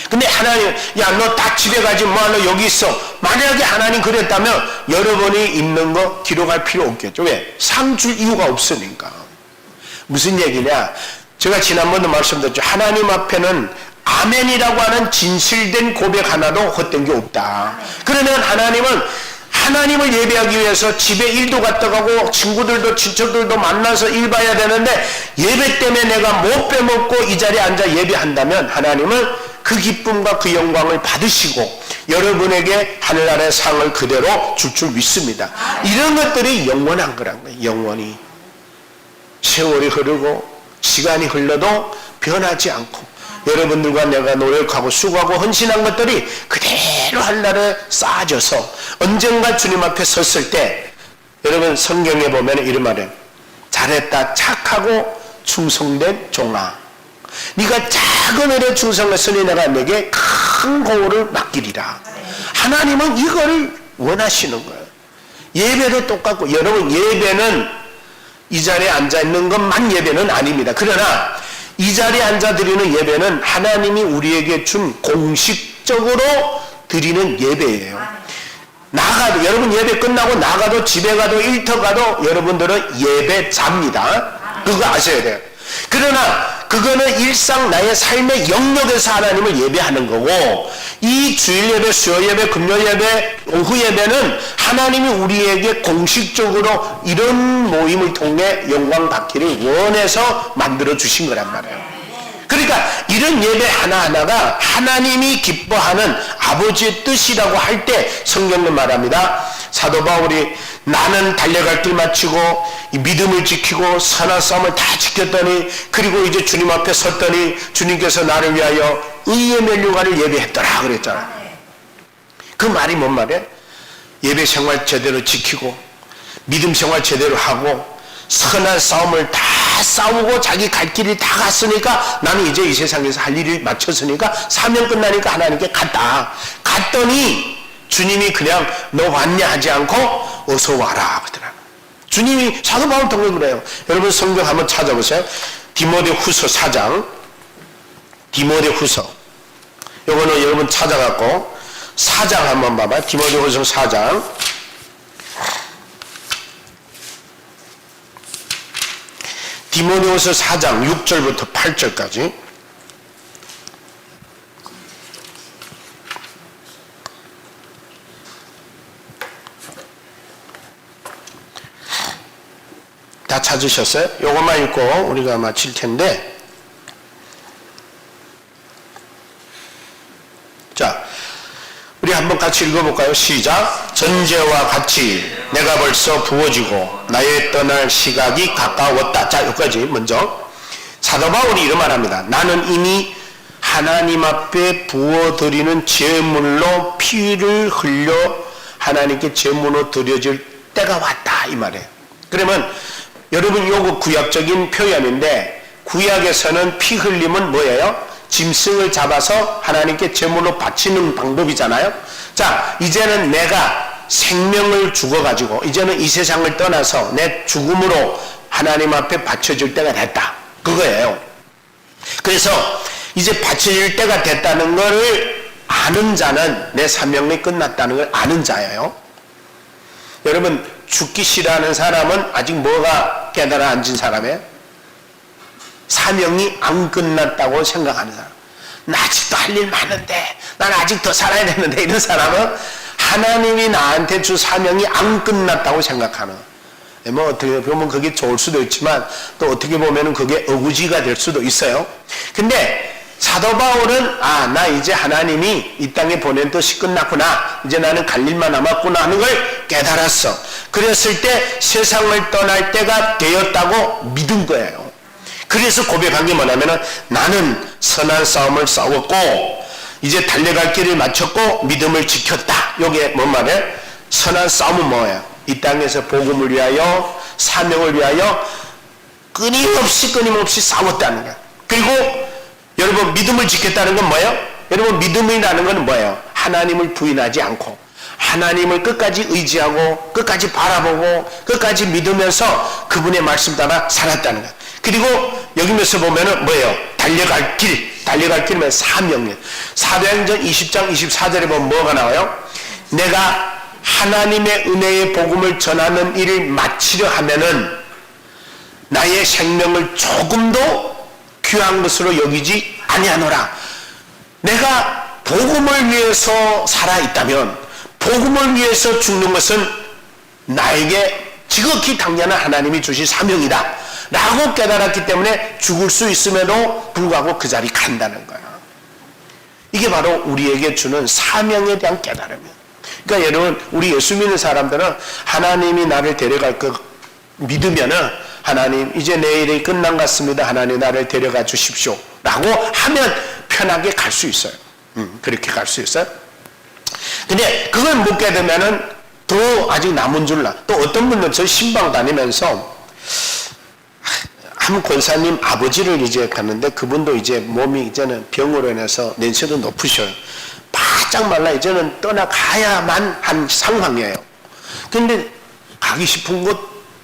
근데 하나님, 야, 너 다 집에 가지 뭐하러 여기 있어. 만약에 하나님 그랬다면 여러분이 있는 거 기록할 필요 없겠죠. 왜? 상 줄 이유가 없으니까. 무슨 얘기냐? 제가 지난번도 말씀드렸죠. 하나님 앞에는 아멘이라고 하는 진실된 고백 하나도 헛된 게 없다. 그러면 하나님은 하나님을 예배하기 위해서 집에 일도 갔다 가고 친구들도 친척들도 만나서 일 봐야 되는데 예배 때문에 내가 못 빼먹고 이 자리에 앉아 예배한다면 하나님은 그 기쁨과 그 영광을 받으시고 여러분에게 하늘나라의 상을 그대로 줄 믿습니다. 이런 것들이 영원한 거란 거예요. 영원히. 세월이 흐르고 시간이 흘러도 변하지 않고 여러분들과 내가 노력하고 수고하고 헌신한 것들이 그대로 하늘나라에 쌓아져서 언젠가 주님 앞에 섰을 때 여러분 성경에 보면 이런 말이에요. 잘했다 착하고 충성된 종아, 네가 작은 일에 충성했으니 내가 네게 큰 공을 맡기리라. 하나님은 이거를 원하시는 거예요. 예배도 똑같고, 여러분 예배는 이 자리에 앉아있는 것만 예배는 아닙니다. 그러나 이 자리에 앉아드리는 예배는 하나님이 우리에게 준 공식적으로 드리는 예배예요. 나가도, 여러분 예배 끝나고 나가도, 집에 가도, 일터 가도 여러분들은 예배자입니다. 그거 아셔야 돼요. 그러나 그거는 일상 나의 삶의 영역에서 하나님을 예배하는 거고, 이 주일 예배, 수요 예배, 금요 예배, 오후 예배는 하나님이 우리에게 공식적으로 이런 모임을 통해 영광 받기를 원해서 만들어 주신 거란 말이에요. 그러니까 이런 예배 하나하나가 하나님이 기뻐하는 아버지의 뜻이라고 할 때 성경은 말합니다. 사도 바울이 나는 달려갈 길 마치고 이 믿음을 지키고 선한 싸움을 다 지켰더니, 그리고 이제 주님 앞에 섰더니 주님께서 나를 위하여 의의 면류관을 예배했더라 그랬잖아요. 그 말이 뭔 말이에요? 예배 생활 제대로 지키고 믿음 생활 제대로 하고 선한 싸움을 다 싸우고 자기 갈 길이 다 갔으니까 나는 이제 이 세상에서 할 일을 마쳤으니까 사명 끝나니까 하나님께 갔다. 갔더니 주님이 그냥 너 왔냐 하지 않고 어서 와라 그러더라고요. 주님이, 사도 바울 통해 그래요. 여러분 성경 한번 찾아보세요. 디모데후서 4장, 디모데후서, 요거는 여러분 찾아갖고 4장 한번 봐봐요. 디모데후서 4장. 디모데후서 4장 6절부터 8절까지. 다 찾으셨어요? 요것만 읽고 우리가 마칠 텐데, 자, 우리 한번 같이 읽어볼까요? 시작. 전제와 같이 내가 벌써 부어지고 나의 떠날 시각이 가까웠다. 자, 여기까지 먼저. 사도 바울이 이런 말합니다. 나는 이미 하나님 앞에 부어드리는 제물로 피를 흘려 하나님께 제물로 드려질 때가 왔다 이 말이에요. 그러면 여러분 요거 구약적인 표현인데, 구약에서는 피 흘림은 뭐예요? 짐승을 잡아서 하나님께 제물로 바치는 방법이잖아요. 자, 이제는 내가 생명을 죽어가지고 이제는 이 세상을 떠나서 내 죽음으로 하나님 앞에 바쳐질 때가 됐다, 그거예요. 그래서 이제 바쳐질 때가 됐다는 것을 아는 자는 내 사명이 끝났다는 걸 아는 자예요. 여러분 죽기 싫어하는 사람은 아직 뭐가 깨달아 앉은 사람이에요? 사명이 안 끝났다고 생각하는 사람. 나 아직도 할 일 많은데, 난 아직 더 살아야 되는데, 이런 사람은 하나님이 나한테 주 사명이 안 끝났다고 생각하는. 뭐 어떻게 보면 그게 좋을 수도 있지만 또 어떻게 보면 그게 어구지가 될 수도 있어요. 근데 사도 바울은 나 이제 하나님이 이 땅에 보낸 뜻이 끝났구나, 이제 나는 갈 일만 남았구나 하는 걸 깨달았어. 그랬을 때 세상을 떠날 때가 되었다고 믿은 거예요. 그래서 고백한 게 뭐냐면은 나는 선한 싸움을 싸웠고 이제 달려갈 길을 마쳤고 믿음을 지켰다. 요게 뭔 말이에요? 선한 싸움은 뭐예요? 이 땅에서 복음을 위하여, 사명을 위하여 끊임없이 싸웠다는 거예요. 그리고 여러분 믿음을 지켰다는 건 뭐예요? 여러분 믿음이라는 건 뭐예요? 하나님을 부인하지 않고 하나님을 끝까지 의지하고 끝까지 바라보고 끝까지 믿으면서 그분의 말씀 따라 살았다는 거예요. 그리고 여기면서 보면은 뭐예요? 달려갈 길이면 사명이에요. 사도행전 20장 24절에 보면 뭐가 나와요? 내가 하나님의 은혜의 복음을 전하는 일을 마치려 하면은 나의 생명을 조금도 귀한 것으로 여기지 아니하노라. 내가 복음을 위해서 살아있다면, 복음을 위해서 죽는 것은 나에게 지극히 당연한 하나님이 주신 사명이다 라고 깨달았기 때문에 죽을 수 있음에도 불구하고 그 자리 간다는 거야. 이게 바로 우리에게 주는 사명에 대한 깨달음이에요. 그러니까 여러분, 우리 예수 믿는 사람들은 하나님이 나를 데려갈 거 믿으면은, 하나님 이제 내 일이 끝난 것 같습니다, 하나님 나를 데려가 주십시오 라고 하면 편하게 갈 수 있어요. 그렇게 갈 수 있어요. 근데 그걸 묻게 되면은 더 아직 남은 줄 알아. 또 어떤 분들은 저 신방 다니면서 한 권사님 아버지를 이제 갔는데 그분도 이제 몸이 이제는 병으로 인해서 연세도 높으셔요. 바짝 말라 이제는 떠나가야만 한 상황이에요. 근데 가기 싶은 곳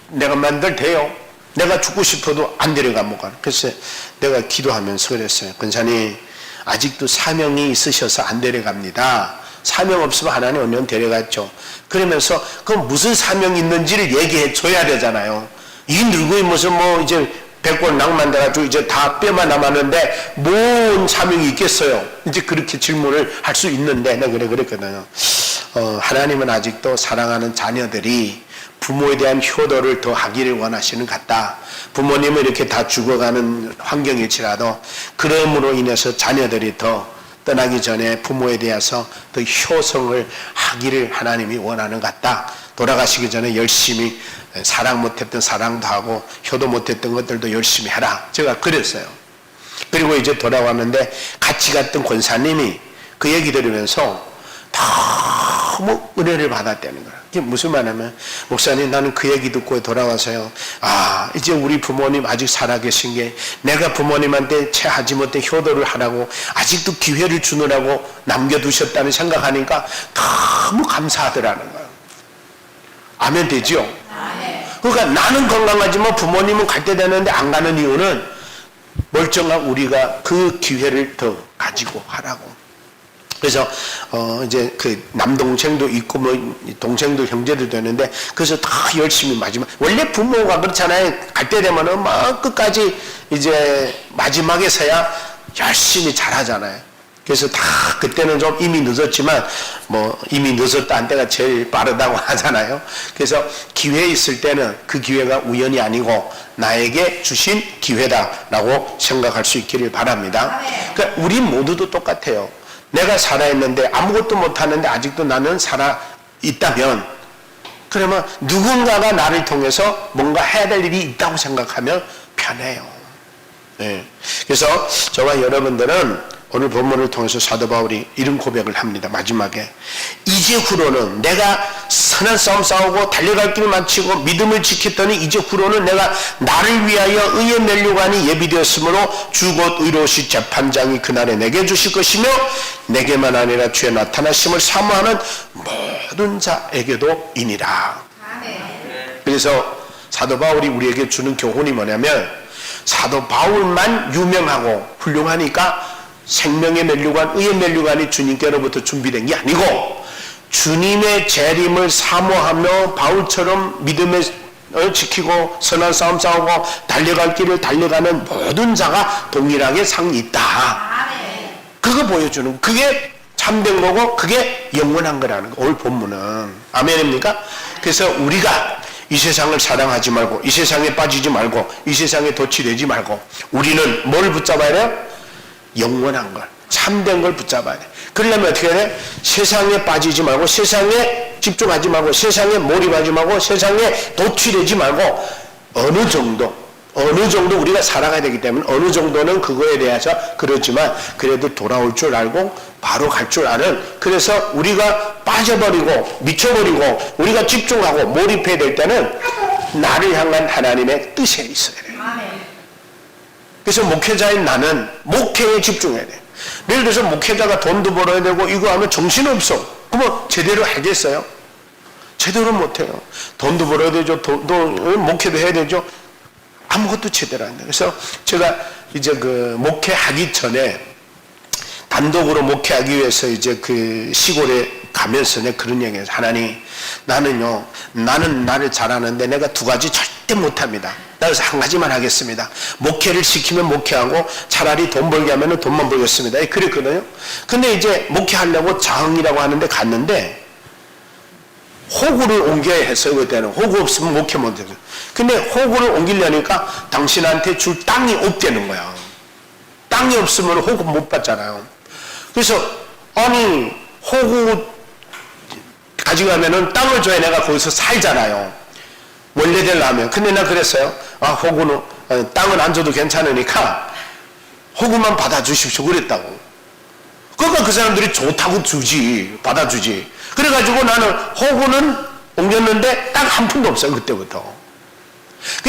내가 만들 돼요. 내가 죽고 싶어도 안 데려가 못 가요. 그래서 내가 기도하면서 그랬어요. 권사님 아직도 사명이 있으셔서 안 데려갑니다. 사명 없으면 하나님 언젠 데려갔죠. 그러면서 그 무슨 사명이 있는지를 얘기해 줘야 되잖아요. 이 늙은이 무슨 뭐 이제 백골 낭만 돼가지고 이제 다 뼈만 남았는데 뭔 사명이 있겠어요. 이제 그렇게 질문을 할 수 있는데 내가 그랬거든요. 하나님은 아직도 사랑하는 자녀들이 부모에 대한 효도를 더 하기를 원하시는 것 같다. 부모님은 이렇게 다 죽어가는 환경일지라도 그럼으로 인해서 자녀들이 더 떠나기 전에 부모에 대해서 더 효성을 하기를 하나님이 원하는 것 같다. 돌아가시기 전에 열심히 사랑 못했던 사랑도 하고 효도 못했던 것들도 열심히 해라. 제가 그랬어요. 그리고 이제 돌아왔는데 같이 갔던 권사님이 그 얘기 들으면서 너무 은혜를 받았다는 거예요. 이게 무슨 말이냐면 목사님 나는 그 얘기 듣고 돌아와서요. 아 이제 우리 부모님 아직 살아계신 게 내가 부모님한테 채하지 못해 효도를 하라고 아직도 기회를 주느라고 남겨두셨다는 생각하니까 너무 감사하더라는 거예요. 아멘 되죠? 그러니까 나는 건강하지만 부모님은 갈 때 되는데 안 가는 이유는 멀쩡한 우리가 그 기회를 더 가지고 하라고. 그래서 이제 그 남동생도 있고 뭐 동생도 형제도 되는데 그래서 다 열심히 마지막 원래 부모가 그렇잖아요. 갈 때 되면은 막 끝까지 이제 마지막에서야 열심히 잘하잖아요. 그래서 다 그때는 좀 이미 늦었지만 뭐 이미 늦었다 한 때가 제일 빠르다고 하잖아요. 그래서 기회 있을 때는 그 기회가 우연이 아니고 나에게 주신 기회다라고 생각할 수 있기를 바랍니다. 그러니까 우리 모두도 똑같아요. 내가 살아있는데 아무것도 못하는데 아직도 나는 살아있다면 그러면 누군가가 나를 통해서 뭔가 해야 될 일이 있다고 생각하면 편해요. 네. 그래서 저와 여러분들은 오늘 본문을 통해서 사도 바울이 이런 고백을 합니다. 마지막에 이제 후로는 내가 선한 싸움 싸우고 달려갈 길을 마치고 믿음을 지켰더니 이제 후로는 내가 나를 위하여 의의 면류관이 예비되었으므로 주 곧 의로우신 재판장이 그날에 내게 주실 것이며 내게만 아니라 주의 나타나심을 사모하는 모든 자에게도 이니라. 그래서 사도 바울이 우리에게 주는 교훈이 뭐냐면 사도 바울만 유명하고 훌륭하니까 생명의 면류관, 의의 면류관이 주님께로부터 준비된 게 아니고 주님의 재림을 사모하며 바울처럼 믿음을 지키고 선한 싸움 싸우고 달려갈 길을 달려가는 모든 자가 동일하게 상이 있다. 그거 보여주는 그게 참된 거고 그게 영원한 거라는 거. 오늘 본문은 아멘입니까? 그래서 우리가 이 세상을 사랑하지 말고 이 세상에 빠지지 말고 이 세상에 도취되지 말고 우리는 뭘 붙잡아야 돼요? 영원한 걸, 참된 걸 붙잡아야 돼. 그러려면 어떻게 해야 돼? 세상에 빠지지 말고 세상에 집중하지 말고 세상에 몰입하지 말고 세상에 도취되지 말고 어느 정도 우리가 살아가야 되기 때문에 어느 정도는 그거에 대해서 그렇지만 그래도 돌아올 줄 알고 바로 갈 줄 아는 그래서 우리가 빠져버리고 미쳐버리고 우리가 집중하고 몰입해야 될 때는 나를 향한 하나님의 뜻에 있어야 돼요. 그래서 목회자인 나는 목회에 집중해야 돼. 예를 들어서 목회자가 돈도 벌어야 되고 이거 하면 정신없어. 그러면 제대로 하겠어요? 제대로 못해요. 돈도 벌어야 되죠. 목회도 해야 되죠. 아무것도 제대로 안 돼요. 그래서 제가 이제 그 목회하기 전에 단독으로 목회하기 위해서 이제 그 시골에 가면서 내가 그런 얘기해요. 하나님, 나는 나를 잘하는데 내가 두 가지 절대 못합니다. 그래서 한 가지만 하겠습니다. 목회를 시키면 목회하고 차라리 돈 벌게 하면 돈만 벌겠습니다. 그랬거든요. 근데 이제 목회하려고 자흥이라고 하는데 갔는데 호구를 옮겨야 했어요. 그때는 호구 없으면 목회 못해요. 근데 호구를 옮기려니까 당신한테 줄 땅이 없다는 거야. 땅이 없으면 호구 못 받잖아요. 그래서 아니 호구 가져가면은 땅을 줘야 내가 거기서 살잖아요. 원래되려면. 근데 나 그랬어요. 호구는 땅은 안 줘도 괜찮으니까 호구만 받아주십시오. 그랬다고. 그러니까 그 사람들이 좋다고 받아주지. 그래가지고 나는 호구는 옮겼는데 딱 한 푼도 없어요. 그때부터.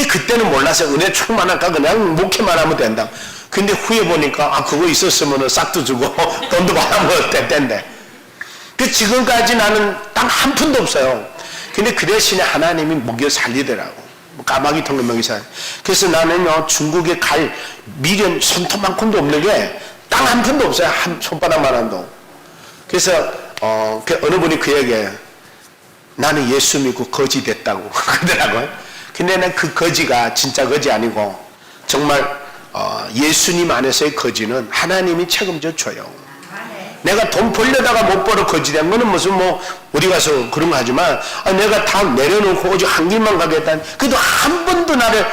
그때는 몰라서 은혜 충만할까 그냥 목회만 하면 된다. 근데 후에 보니까 그거 있었으면 싹도 주고 돈도 받아먹을 때인데. 지금까지 나는 딱 한 푼도 없어요. 근데 그 대신에 하나님이 먹여 살리더라고. 까마귀 통에 먹여 살리. 그래서 나는요 중국에 갈 미련 손톱만큼도 없는 게 딱 한 푼도 없어요. 한 손바닥만한 돈. 그래서 어느 분이 그 얘기해요. 나는 예수 믿고 거지 됐다고 그러더라고요. 근데 난 그 거지가 진짜 거지 아니고 정말 예수님 안에서의 거지는 하나님이 책임져 줘요. 내가 돈 벌려다가 못 벌어 거지 된 거는 무슨 어디 가서 그런 거 하지만 내가 다 내려놓고 오직 한 길만 가겠다는 그래도 한 번도 나를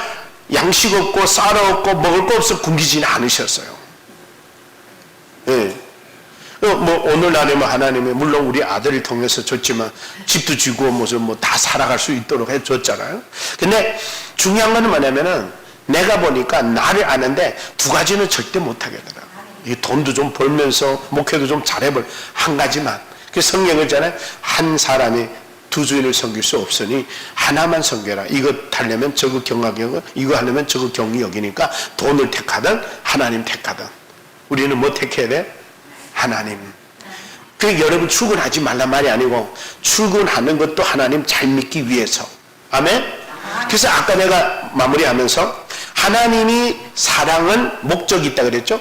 양식 없고 쌀 없고 먹을 거 없어 굶기지는 않으셨어요. 예. 오늘날에는 하나님이 물론 우리 아들을 통해서 줬지만 집도 주고 무슨 다 살아갈 수 있도록 해줬잖아요. 근데 중요한 거는 뭐냐면은 내가 보니까 나를 아는데 두 가지는 절대 못하겠더라고요. 이 돈도 좀 벌면서 목회도 좀 잘해볼 한 가지만. 그 성경을 있잖아요. 한 사람이 두 주인을 섬길 수 없으니 하나만 섬겨라. 이거 하려면 저거 경악이 여기고 이거 하려면 저거 경이 여기니까 돈을 택하든 하나님 택하든 우리는 뭐 택해야 돼? 하나님. 여러분 출근하지 말란 말이 아니고 출근하는 것도 하나님 잘 믿기 위해서. 아멘? 그래서 아까 내가 마무리하면서 하나님이 사랑은 목적이 있다 그랬죠?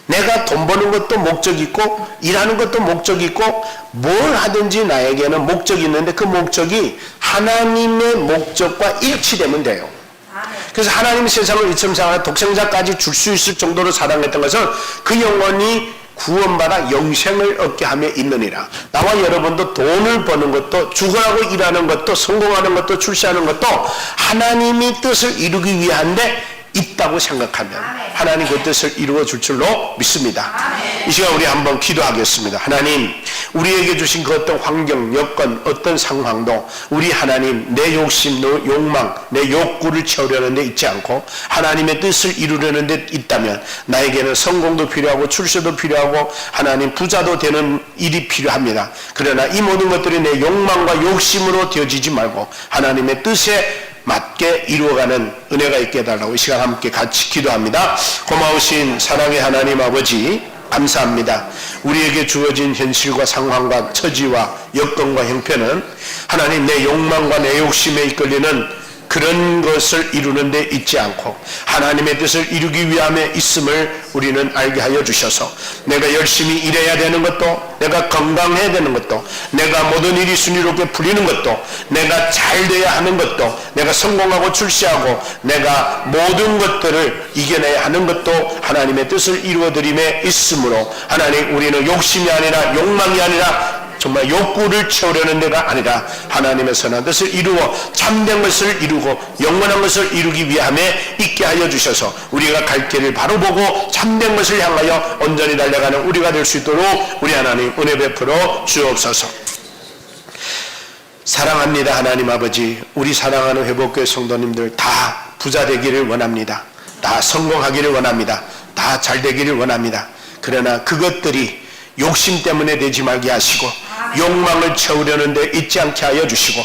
내가 돈 버는 것도 목적이 있고 일하는 것도 목적이 있고 뭘 하든지 나에게는 목적이 있는데 그 목적이 하나님의 목적과 일치되면 돼요. 그래서 하나님이 세상을 이처럼 사랑하여 독생자까지 줄 수 있을 정도로 사랑했던 것은 그 영혼이 구원받아 영생을 얻게 하며 있느니라. 나와 여러분도 돈을 버는 것도 죽어가고 일하는 것도 성공하는 것도 출세하는 것도 하나님이 뜻을 이루기 위한데 있다고 생각하면 하나님 그 뜻을 이루어 줄 줄로 믿습니다. 이 시간 우리 한번 기도하겠습니다. 하나님, 우리에게 주신 그 어떤 환경, 여건, 어떤 상황도 우리 하나님 내 욕심, 내 욕망, 내 욕구를 채우려는 데 있지 않고 하나님의 뜻을 이루려는 데 있다면 나에게는 성공도 필요하고 출세도 필요하고 하나님 부자도 되는 일이 필요합니다. 그러나 이 모든 것들이 내 욕망과 욕심으로 되어지지 말고 하나님의 뜻에 맞게 이루어가는 은혜가 있게 해달라고 이 시간 함께 같이 기도합니다. 고마우신 사랑의 하나님 아버지 감사합니다. 우리에게 주어진 현실과 상황과 처지와 여건과 형편은 하나님 내 욕망과 내 욕심에 이끌리는 그런 것을 이루는 데 있지 않고 하나님의 뜻을 이루기 위함에 있음을 우리는 알게 하여 주셔서 내가 열심히 일해야 되는 것도 내가 건강해야 되는 것도 내가 모든 일이 순조롭게 풀리는 것도 내가 잘 돼야 하는 것도 내가 성공하고 출세하고 내가 모든 것들을 이겨내야 하는 것도 하나님의 뜻을 이루어드림에 있으므로 하나님 우리는 욕심이 아니라 욕망이 아니라 정말 욕구를 채우려는 데가 아니라 하나님의 선한 뜻을 이루어 참된 것을 이루고 영원한 것을 이루기 위함에 있게 하여 주셔서 우리가 갈 길을 바로 보고 참된 것을 향하여 온전히 달려가는 우리가 될 수 있도록 우리 하나님 은혜 베풀어 주옵소서. 사랑합니다. 하나님 아버지, 우리 사랑하는 회복교회 성도님들 다 부자 되기를 원합니다. 다 성공하기를 원합니다. 다 잘 되기를 원합니다. 그러나 그것들이 욕심 때문에 되지 말게 하시고 욕망을 채우려는 데 있지 않게 하여 주시고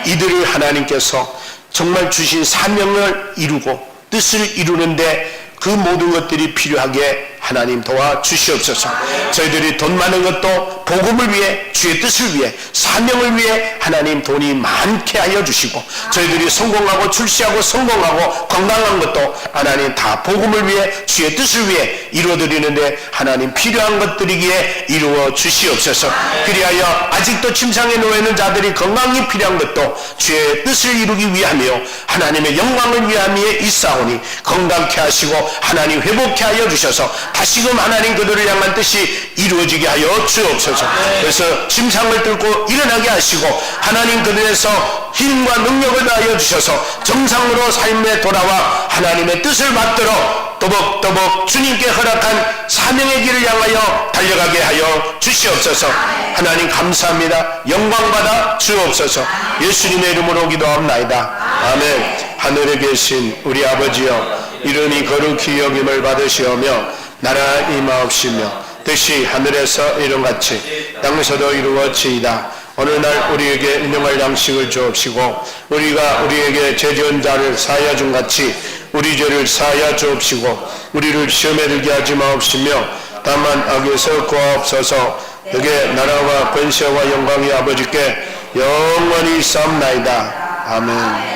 이들을 하나님께서 정말 주신 사명을 이루고 뜻을 이루는데 그 모든 것들이 필요하게 하나님 도와주시옵소서. 저희들이 돈 많은 것도 복음을 위해 주의 뜻을 위해 사명을 위해 하나님 돈이 많게 하여 주시고 저희들이 성공하고 출세하고 성공하고 건강한 것도 하나님 다 복음을 위해 주의 뜻을 위해 이루어드리는데 하나님 필요한 것들이기에 이루어 주시옵소서. 그리하여 아직도 침상에 누워있는 자들이 건강이 필요한 것도 주의 뜻을 이루기 위하며 하나님의 영광을 위함에 있사오니 건강케 하시고 하나님 회복케 하여 주셔서 다시금 하나님 그들을 향한 뜻이 이루어지게 하여 주옵소서. 그래서 침상을 뚫고 일어나게 하시고 하나님 그들에서 힘과 능력을 다하여 주셔서 정상으로 삶에 돌아와 하나님의 뜻을 받들어 또박또박 주님께 허락한 사명의 길을 향하여 달려가게 하여 주시옵소서. 하나님 감사합니다. 영광받아 주옵소서. 예수님의 이름으로 기도합나이다. 아멘. 하늘에 계신 우리 아버지여, 이름이 거룩히 여김을 받으시오며 나라 임하옵시며 뜻이 하늘에서 이룬같이 땅에서도 이루어지이다. 오늘날 우리에게 일용할 양식을 주옵시고 우리가 우리에게 죄 지은 자를 사하여 준 같이 우리 죄를 사하여 주옵시고 우리를 시험에 들게 하지 마옵시며 다만 악에서 구하옵소서. 그게 나라와 권세와 영광이 아버지께 영원히 쌓옵나이다. 아멘.